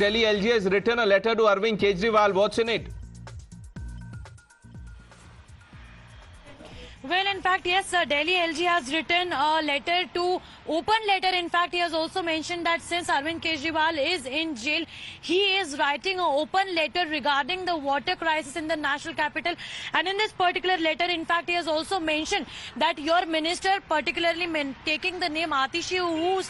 Delhi LG has written a letter to Arvind Kejriwal. What's in it? Well, in fact, yes, Delhi LG has written a letter open letter. In fact, he has also mentioned that since Arvind Kejriwal is in jail, he is writing an open letter regarding the water crisis in the national capital. And in this particular letter, in fact, he has also mentioned that your minister, particularly taking the name Atishi, who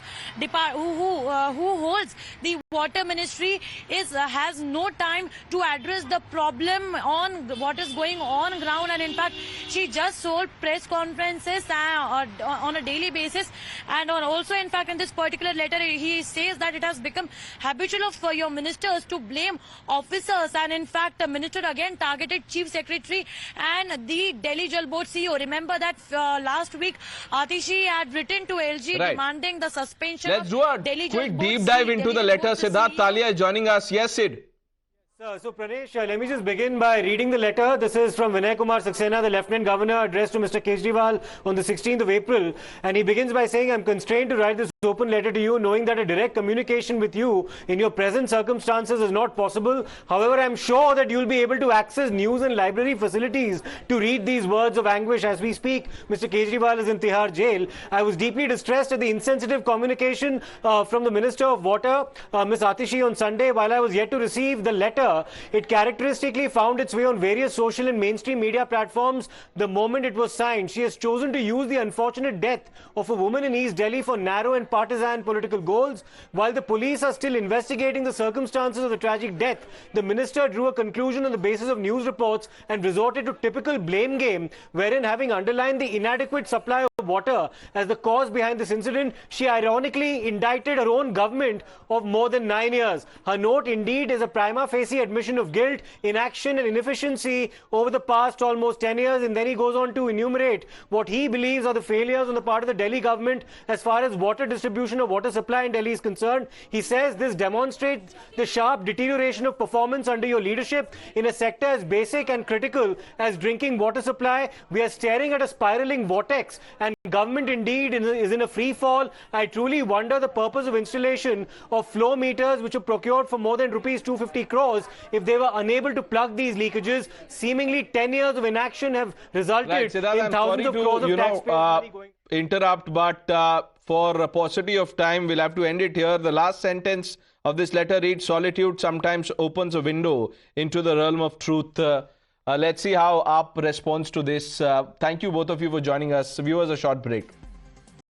holds the water ministry, has no time to address the problem on what is going on ground. And in fact, she just hold press conferences on a daily basis. And also, in fact, in this particular letter, he says that it has become habitual for your ministers to blame officers. And in fact, the minister again targeted Chief Secretary and the Delhi Jal Board CEO. Remember that last week, Atishi had written to LG demanding the suspension of Delhi Jal Board. Let's do a quick deep dive into the letter. Siddharth Talia is joining us. Yes, Sid. So Pranesh, let me just begin by reading the letter. This is from Vinay Kumar Saxena, the Lieutenant Governor, addressed to Mr. Kejriwal on the 16th of April. And he begins by saying, I'm constrained to write this open letter to you, knowing that a direct communication with you in your present circumstances is not possible. However, I'm sure that you'll be able to access news and library facilities to read these words of anguish as we speak. Mr. Kejriwal is in Tihar jail. I was deeply distressed at the insensitive communication from the Minister of Water, Ms. Atishi, on Sunday. While I was yet to receive the letter, it characteristically found its way on various social and mainstream media platforms the moment it was signed. She has chosen to use the unfortunate death of a woman in East Delhi for narrow and partisan political goals. While the police are still investigating the circumstances of the tragic death, the minister drew a conclusion on the basis of news reports and resorted to typical blame game, wherein, having underlined the inadequate supply of water as the cause behind this incident, she ironically indicted her own government of more than 9 years. Her note indeed is a prima facie admission of guilt, inaction and inefficiency over the past almost 10 years. And then he goes on to enumerate what he believes are the failures on the part of the Delhi government as far as water distribution or water supply in Delhi is concerned. He says this demonstrates the sharp deterioration of performance under your leadership in a sector as basic and critical as drinking water supply. We are staring at a spiraling vortex, and government indeed is in a free fall. I truly wonder the purpose of installation of flow meters which were procured for more than rupees 250 crores if they were unable to plug these leakages. Seemingly 10 years of inaction have resulted in thousands of crores of taxpayers money going. Interrupt, but for a paucity of time, we'll have to end it here. The last sentence of this letter reads, solitude sometimes opens a window into the realm of truth. Let's see how AAP responds to this. Thank you both of you for joining us. Viewers, a short break.